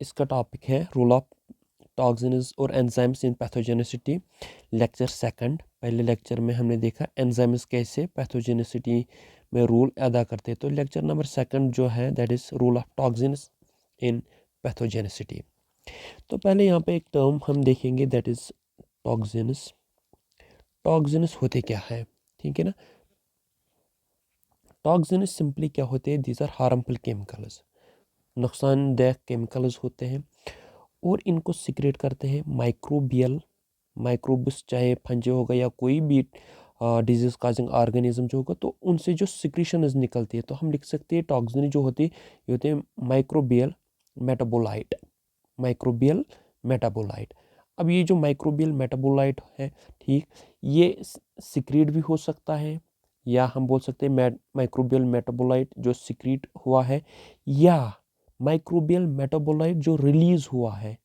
इसका टॉपिक है role of toxins और एंजाइम्स इन पैथोजेनिसिटी, लेक्चर सेकंड। पहले लेक्चर में हमने देखा एंजाइम्स कैसे पैथोजेनिसिटी में रोल अदा करते हैं, तो लेक्चर नंबर सेकंड जो है that is role of toxins in pathogenicity. तो पहले यहाँ पे एक टर्म हम देखेंगे दैट इज टॉक्सिन्स। टॉक्सिन्स होते क्या है, ठीक है ना। टॉक्सिन्स सिंपली क्या होते हैं, दीज आर हार्मफुल केमिकल्स, नुकसानदेह केमिकल्स होते हैं और इनको सिक्रेट करते हैं माइक्रोबियल माइक्रोब्स, चाहे फंजे होगा या कोई भी डिजीज काजिंग ऑर्गेनिज्म जो होगा, तो उनसे जो सिक्रीशन निकलती है, तो हम लिख सकते हैं टॉक्सिन जो होती है ये होते हैं माइक्रोबियल मेटाबोलाइट। Microbial metabolite. अब ये जो माइक्रोबियल मेटाबोलाइट है, ठीक, ये सिक्रीट भी हो सकता है, या हम बोल सकते हैं माइक्रोबियल मेटाबोलाइट जो सिक्रीट हुआ है, या माइक्रोबियल मेटाबोलाइट जो रिलीज हुआ है।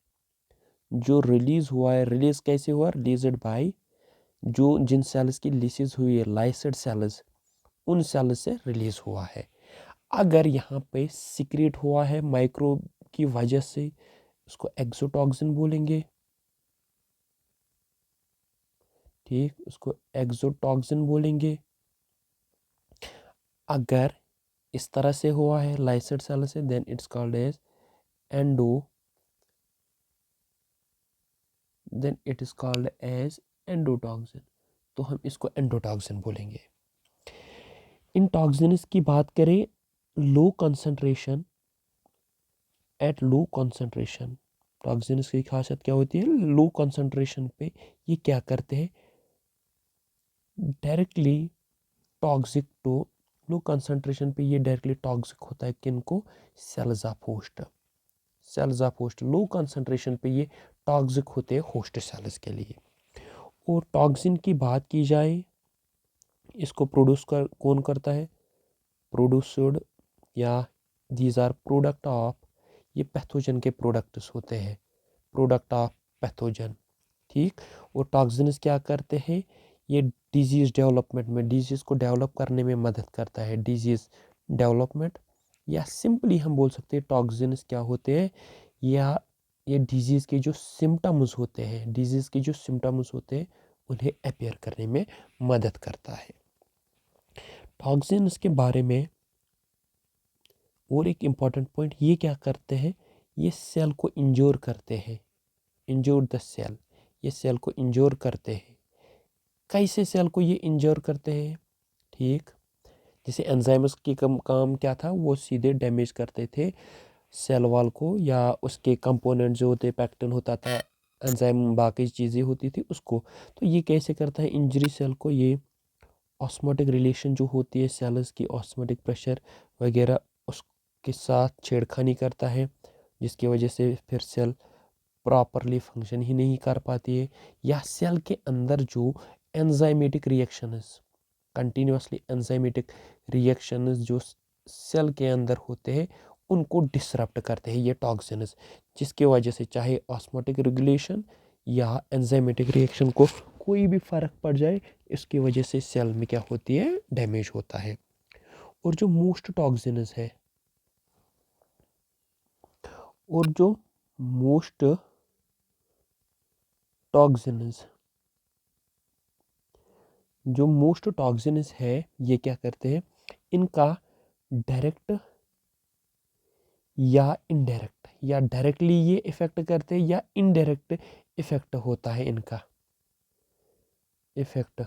रिलीज कैसे हुआ, रिलीज्ड बाय जो जिन सेल्स की लिसिस हुई है, लाइसिड सेल्स, उन सेल्स से रिलीज हुआ है। अगर यहाँ पे सिक्रेट हुआ है माइक्रोब की वजह से, उसको एक्सोटॉक्सिन बोलेंगे, ठीक, उसको एक्सोटॉक्सिन बोलेंगे। अगर इस तरह से हुआ है लाइसिड सेल से, then it's called as endotoxin, तो हम इसको एंडोटॉक्सिन बोलेंगे। इन टॉक्सिन्स की बात करें, low concentration, at low concentration, toxins की खासियत क्या होती है, लो कंसंट्रेशन पे ये क्या करते हैं, directly toxic too, low concentration पे ये डायरेक्टली टॉक्सिक होता है किनको, cells of host. Cells of host low concentration पे ये टॉक्सिक होते हैं होस्ट सेल्स के लिए। और टॉक्सिन की बात की जाए, इसको कौन करता है, प्रोड्यूस्ड, या दीज आर प्रोडक्ट ऑफ, ये पैथोजन के प्रोडक्ट्स होते हैं, प्रोडक्ट ऑफ पैथोजन, ठीक। और टॉक्सिन्स क्या करते हैं, ये डिजीज डेवलपमेंट में, डिजीज को डेवलप करने में मदद करता है, डिजीज डेवलपमेंट, या सिंपली हम बोल सकते हैं टॉक्सिन्स क्या होते हैं, या ये डिजीज के जो सिम्टम्स होते हैं, डिजीज के जो सिम्टम्स होते हैं उन्हें अपेयर करने में मदद करता है। टॉक्सिन्स के बारे में और एक इम्पॉर्टेंट पॉइंट, ये क्या करते हैं, ये सेल को इंजोर करते हैं, इंजोर द सेल, ये सेल को इंजोर करते हैं। कैसे सेल को ये इंजोर करते हैं, ठीक, जैसे एंजाइम्स की काम क्या था, वो सीधे डैमेज करते थे सेल वॉल को, या उसके कंपोनेंट जो होते, पैक्टिन होता था, एंजाइम बाकी चीज़ें होती थी उसको। तो ये कैसे करता है इंजरी सेल को, ये ऑस्मोटिक रिलेशन जो होती है सेल्स की, ऑस्मोटिक प्रेशर वगैरह उसके साथ छेड़खानी करता है, जिसकी वजह से फिर सेल प्रॉपरली फंक्शन ही नहीं कर पाती है, या सेल के अंदर जो enzymatic reactions, continuously enzymatic reactions जो सेल के अंदर होते हैं उनको डिसरप्ट करते हैं ये टॉक्सिन्स, जिसकी वजह से चाहे ऑस्मोटिक रेगुलेशन या एंजाइमेटिक रिएक्शन को कोई भी फर्क पड़ जाए, इसकी वजह से सेल में क्या होती है, डैमेज होता है। और जो मोस्ट टॉक्सिन्स है, और जो मोस्ट टॉक्सिन्स जो मोस्ट टॉक्सिन्स है, ये क्या करते हैं, इनका डायरेक्ट या इनडायरेक्ट, या डायरेक्टली ये इफेक्ट करते हैं या इनडायरेक्ट इफेक्ट होता है इनका। इफेक्ट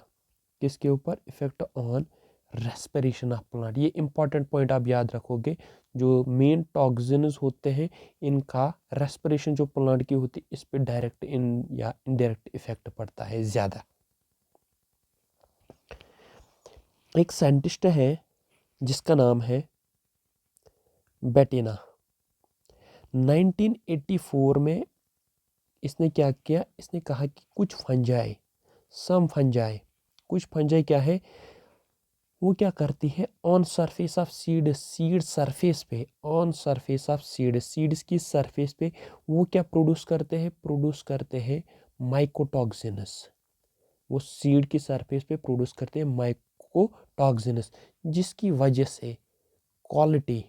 किसके ऊपर, effect on respiration of plant. ये इंपॉर्टेंट पॉइंट आप याद रखोगे, जो मेन टॉक्सिन्स होते हैं इनका रेस्पिरेशन जो प्लांट की होती है इस पे डायरेक्ट इन या इनडायरेक्ट इफेक्ट पड़ता है ज़्यादा। एक साइंटिस्ट है जिसका नाम है बेटिना। 1984 में इसने क्या किया, इसने कहा कि कुछ फंजाई, सम फंजाई, कुछ फंजाई क्या है, वो क्या करती है, on surface of seed surface पे, ऑन सरफेस ऑफ सीड्स की सरफेस पे वो क्या प्रोड्यूस करते हैं माइकोटॉक्सिनस। वो सीड की सरफेस पे प्रोड्यूस करते हैं माइकोटॉक्सिनस, जिसकी वजह से क्वालिटी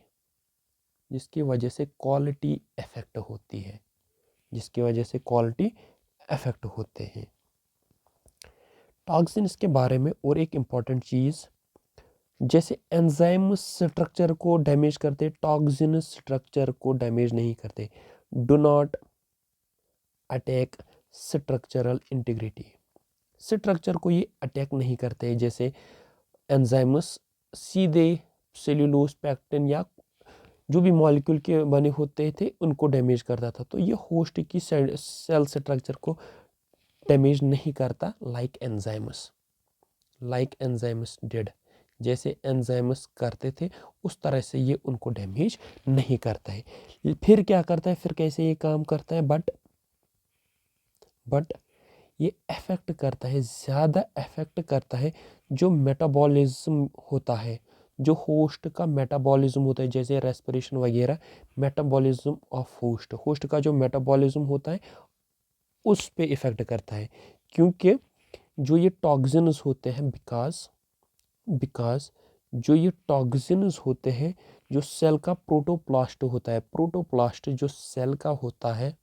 जिसकी वजह से क्वालिटी अफेक्ट होती है, जिसकी वजह से क्वालिटी अफेक्ट होते हैं। टॉक्सिन्स के बारे में और एक इम्पॉर्टेंट चीज़, जैसे एंजाइम स्ट्रक्चर को डैमेज करते, टॉक्सिन स्ट्रक्चर को डैमेज नहीं करते। Do not attack structural integrity, structure को ये अटैक नहीं करते। जैसे एंजाइम्स सीधे सेल्यूलोज, पैक्टिन या जो भी मॉलिक्यूल के बने होते थे उनको डैमेज करता था, तो ये होस्ट की सेल स्ट्रक्चर को डैमेज नहीं करता लाइक एंजाइम्स डिड, जैसे एंजाइम्स करते थे उस तरह से ये उनको डैमेज नहीं करता है। फिर क्या करता है, फिर कैसे ये काम करता है, बट ये अफेक्ट करता है, ज़्यादा अफेक्ट करता है जो मेटाबॉलिज्म होता है, जो होस्ट का मेटाबॉलिज्म होता है, जैसे रेस्पिरेशन वगैरह। मेटाबॉलिज्म ऑफ होस्ट का जो मेटाबॉलिज्म होता है उस पे इफ़ेक्ट करता है, क्योंकि जो ये टॉक्सिन्स होते हैं, बिकॉज जो ये टॉक्सिन्स होते हैं, जो सेल का प्रोटोप्लास्ट होता है, प्रोटोप्लास्ट जो सेल का होता है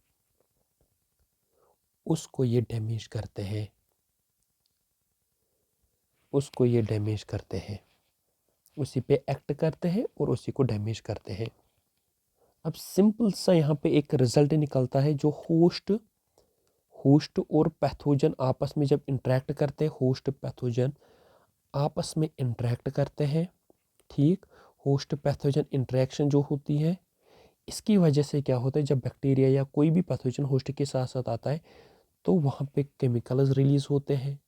उसको ये डैमेज करते हैं, उसी पे एक्ट करते हैं और उसी को डैमेज करते हैं। अब सिंपल सा यहाँ पे एक रिजल्ट निकलता है, जो होस्ट और पैथोजन आपस में जब इंटरेक्ट करते हैं, होस्ट पैथोजन आपस में इंटरेक्ट करते हैं, ठीक। होस्ट पैथोजन इंटरेक्शन जो होती है, इसकी वजह से क्या होता है, जब बैक्टीरिया या कोई भी पैथोजन होस्ट के साथ साथ आता है तो वहाँ पे केमिकल्स रिलीज होते हैं,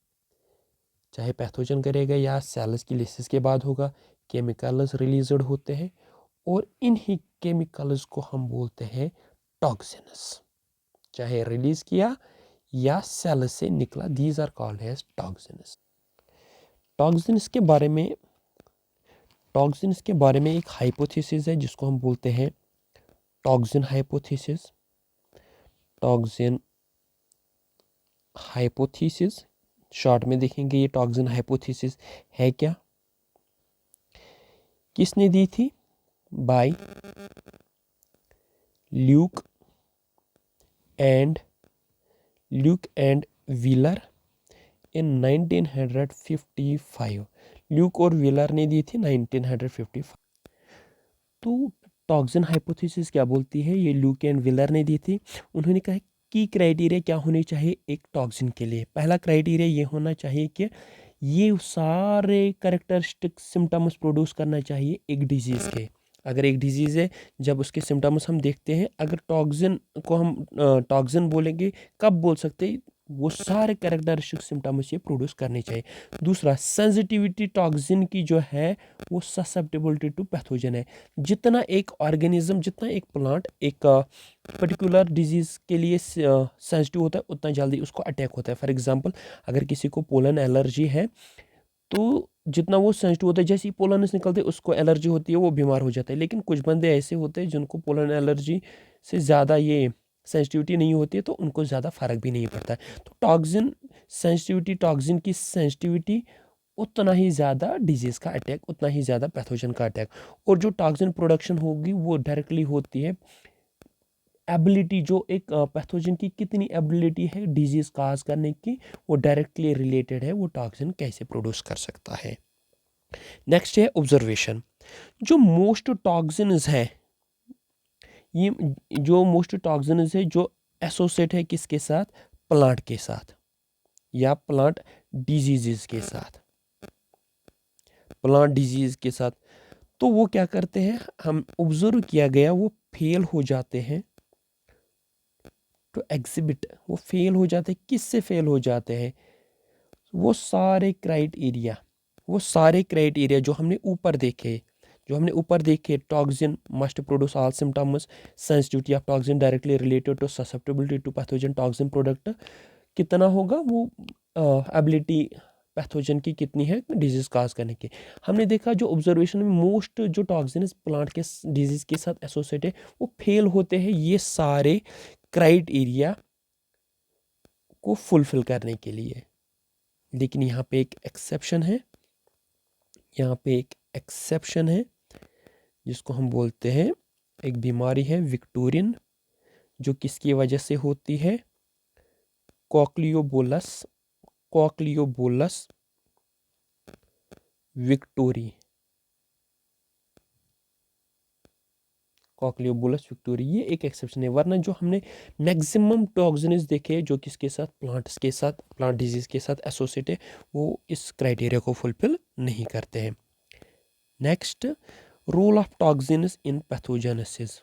चाहे पैथोजन करेगा या सेल्स की लिसिस के बाद होगा, केमिकल्स रिलीज्ड होते हैं और इन्हीं केमिकल्स को हम बोलते हैं टॉक्सिन्स, चाहे रिलीज किया या सेल से निकला, these are called as toxins. Toxins के बारे में एक हाइपोथेसिस है जिसको हम बोलते हैं टॉक्सिन हाइपोथेसिस। शॉर्ट में देखेंगे ये टॉक्सिन हाइपोथेसिस है क्या, किसने दी थी, by Luke and Wheeler in 1955। Luke और व्हीलर ने दी थी 1955। तो टॉक्सिन हाइपोथेसिस क्या बोलती है, ये ल्यूक एंड व्हीलर ने दी थी। उन्होंने कहा कि क्राइटेरिया क्या होने चाहिए एक टॉक्सिन के लिए। पहला क्राइटेरिया ये होना चाहिए कि ये सारे कैरेक्टरिस्टिक सिम्टम्स प्रोड्यूस करना चाहिए एक डिजीज़ के। अगर एक डिजीज़ है, जब उसके सिम्टम्स हम देखते हैं, अगर टॉक्सिन को हम टॉक्सिन बोलेंगे, कब बोल सकते हैं, वो सारे कैरेक्टरिस्टिक सिम्टम्स ये प्रोड्यूस करने चाहिए। दूसरा, सेंसिटिविटी टॉक्सिन की जो है वो ससेप्टेबिलिटी टू पैथोजन है। जितना एक ऑर्गेनिज्म, जितना एक प्लांट एक पर्टिकुलर डिजीज़ के लिए सेंसिटिव होता है, उतना जल्दी उसको अटैक होता है। फॉर एग्जांपल, अगर किसी को पोलन एलर्जी है तो जितना वो सेंसिटिव होता है, जैसे ही पोलन निकलते हैं उसको एलर्जी होती है, वो बीमार हो जाता है। लेकिन कुछ बंदे ऐसे होते हैं जिनको पोलन एलर्जी से ज़्यादा ये सेंसिटिविटी नहीं होती है, तो उनको ज़्यादा फर्क भी नहीं पड़ता है। तो टॉक्सिन की सेंसिटिविटी उतना ही ज़्यादा डिजीज़ का अटैक, उतना ही ज़्यादा पैथोजन का अटैक। और जो टॉक्सिन प्रोडक्शन होगी वो डायरेक्टली होती है एबिलिटी, जो एक पैथोजन की कितनी एबिलिटी है डिजीज़ काज करने की, वो डायरेक्टली रिलेटेड है वो टॉक्सिन कैसे प्रोड्यूस कर सकता है। नेक्स्ट है ऑब्जर्वेशन। जो मोस्ट टॉक्सिन्स है, ये जो मोस्ट टॉक्सिन्स है जो एसोसिएट है किसके साथ, प्लांट के साथ या प्लांट डिजीज़ के साथ, तो वो क्या करते हैं, हम ऑब्जर्व किया गया, वो फेल हो जाते हैं टू एग्जिबिट, वो फेल हो जाते हैं। किससे फेल हो जाते हैं, वो सारे क्राइटेरिया जो हमने ऊपर देखे, toxin must produce all symptoms, sensitivity of toxin directly related to susceptibility to pathogen, toxin product कितना होगा, वो एबिलिटी पैथोजन की कितनी है डिजीज काज करने की। हमने देखा जो ऑब्जर्वेशन में मोस्ट जो टॉक्सिन प्लांट के डिजीज के साथ एसोसिएट है वो फेल होते हैं ये सारे क्राइटेरिया को फुलफिल करने के लिए। लेकिन यहाँ पे एक एक्सेप्शन है, जिसको हम बोलते हैं एक बीमारी है विक्टोरियन, जो किसकी वजह से होती है? कॉक्लियोबोलस, कॉक्लियोबोलस विक्टोरी, कॉक्लियोबोलस विक्टोरी, ये एक एक्सेप्शन है। वरना जो हमने मैक्सिमम टॉक्सिन्स देखे जो किसके साथ, प्लांट्स के साथ, प्लांट डिजीज के साथ एसोसिएट है, वो इस क्राइटेरिया को फुलफिल नहीं करते हैं। Next, role of toxins in pathogenesis,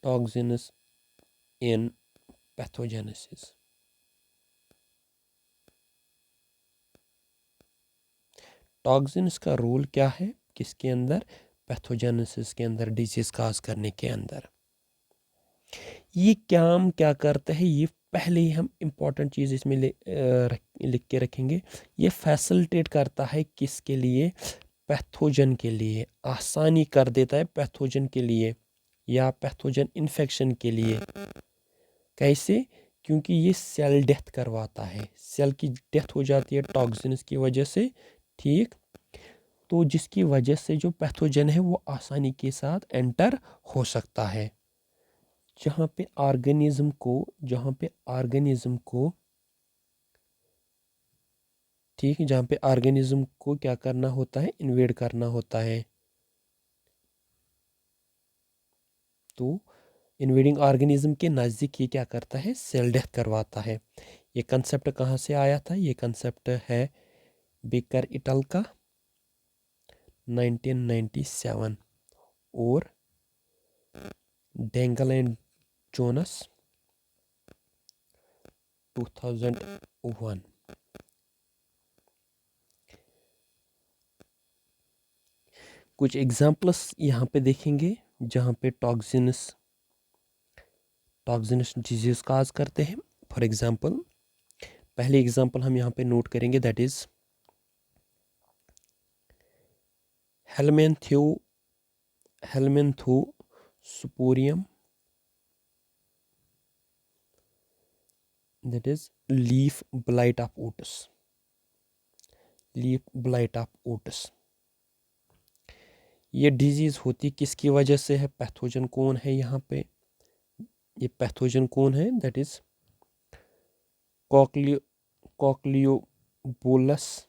toxins in pathogenesis. Toxins का रोल क्या है किसके अंदर? पैथोजेनेसिस के अंदर, डिजीज काज करने के अंदर। ये काम क्या करता है, ये पहले ही हम इम्पोर्टेंट चीज़ इसमें लिख के रखेंगे। ये फैसिलिटेट करता है किसके लिए? पैथोजन के लिए, आसानी कर देता है पैथोजन के लिए या पैथोजन इन्फेक्शन के लिए। कैसे? क्योंकि ये सेल डेथ करवाता है, सेल की डेथ हो जाती है टॉक्सिन्स की वजह से, ठीक। तो जिसकी वजह से जो पैथोजन है वो आसानी के साथ एंटर हो सकता है। जहाँ पे ऑर्गेनिज्म को ठीक है, जहाँ पे ऑर्गेनिज्म को क्या करना होता है? इन्वेड करना होता है। तो इन्वेडिंग ऑर्गेनिज्म के नज़दीक ये क्या करता है? सेल डेथ करवाता है। ये कंसेप्ट कहाँ से आया था? ये कंसेप्ट है बेकर इटल का 1997 और डेंगल एंड जोनस 2001। कुछ एग्जाम्पल्स यहाँ पे देखेंगे जहाँ पे टॉक्सिन्स डिजीज काज करते हैं। फॉर एग्जांपल, पहले एग्जांपल हम यहाँ पे नोट करेंगे, that is helminthosporium, that is leaf blight of oats, leaf blight of oats. ये डिजीज होती किसकी वजह से है? पैथोजन कौन है यहाँ पे? ये पैथोजन कौन है? That is cochliobolus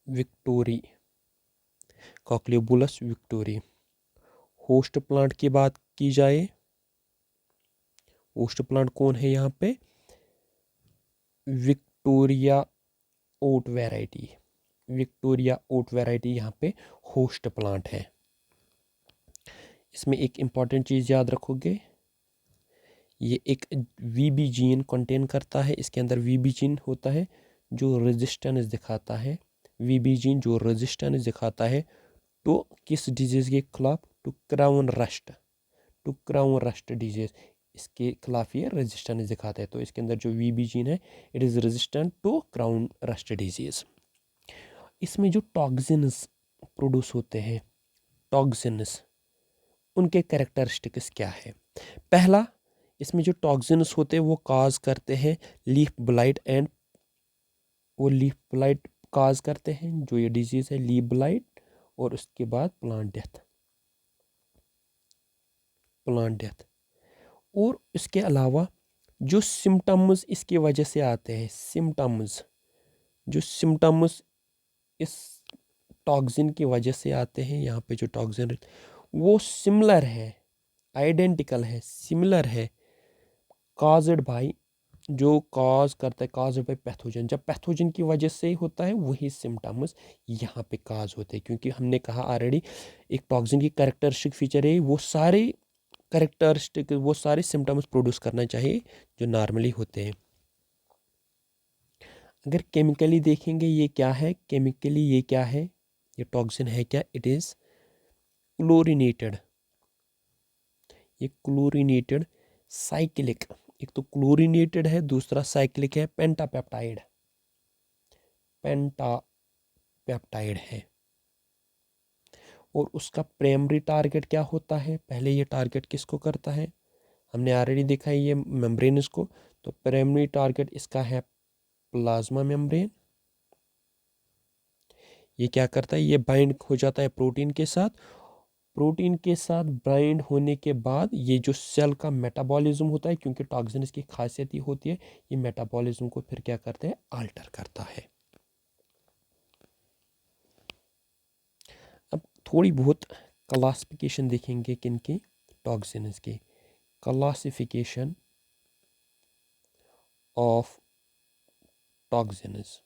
victoriae, cochliobolus victoriae. Host plant की बात की जाए, होस्ट प्लांट कौन है यहाँ पे? विक्टोरिया ओट वैरायटी, विक्टोरिया ओट वैरायटी यहाँ पे होस्ट प्लांट है। इसमें एक इम्पॉर्टेंट चीज़ याद रखोगे, ये एक वीबी जीन कंटेन करता है। इसके अंदर वीबी जीन होता है जो रेजिस्टेंस दिखाता है, वीबी जीन जो रेजिस्टेंस दिखाता है तो किस डिजीज़ के खिलाफ? टू क्राउन रस्ट डिजीज़, इसके खिलाफ ये रेजिस्टेंस दिखाता है। तो इसके अंदर जो वीबी जीन है, it is resistant to crown rust disease. इसमें जो टॉक्सिन्स प्रोड्यूस होते हैं, टॉक्सिन्स, उनके कैरेक्टरिस्टिक्स क्या है? पहला, इसमें जो टॉक्सिन्स होते हैं वो काज करते हैं लीफ ब्लाइट एंड, वो लीफ ब्लाइट काज करते हैं, जो ये डिजीज़ है लीफ ब्लाइट, और उसके बाद प्लांट डेथ, और इसके अलावा जो सिम्टम्स इसकी वजह से आते हैं, जो सिम्टम्स इस टॉक्सिन की वजह से आते हैं, यहाँ पे जो टॉक्सिन वो सिमिलर है, आइडेंटिकल है, सिमिलर है, काज्ड बाय, जो काज करता है, काज्ड बाय पैथोजन। जब पैथोजन की वजह से होता है वही सिम्टम्स यहाँ पे काज होते हैं, क्योंकि हमने कहा ऑलरेडी एक टॉक्सिन की कैरेक्टरिस्टिक फीचर है वो सारे सिम्टम्स प्रोड्यूस करना चाहिए जो नॉर्मली होते हैं। अगर केमिकली देखेंगे ये क्या है, केमिकली ये क्या है, ये टॉक्सिन है क्या? इट इज़ क्लोरीनेटेड, ये क्लोरीनेटेड साइक्लिक, एक तो क्लोरीनेटेड है, दूसरा साइक्लिक है, पेंटापेप्टाइड है। और उसका प्राइमरी टारगेट क्या होता है? पहले ये टारगेट किसको करता है? हमने ऑलरेडी देखा है ये मेम्ब्रेन इसको, तो प्राइमरी टारगेट इसका है प्लाज्मा मेम्ब्रेन, ये क्या करता है, ये बाइंड हो जाता है प्रोटीन के साथ। प्रोटीन के साथ बाइंड होने के बाद ये जो सेल का मेटाबॉलिज्म होता है, क्योंकि टॉक्सिन्स की खासियत ही होती है ये मेटाबॉलिज्म को फिर क्या करते हैं, आल्टर करता है। अब थोड़ी बहुत क्लासिफिकेशन देखेंगे किन की, टॉक्सिन्स की। Classification of toxins,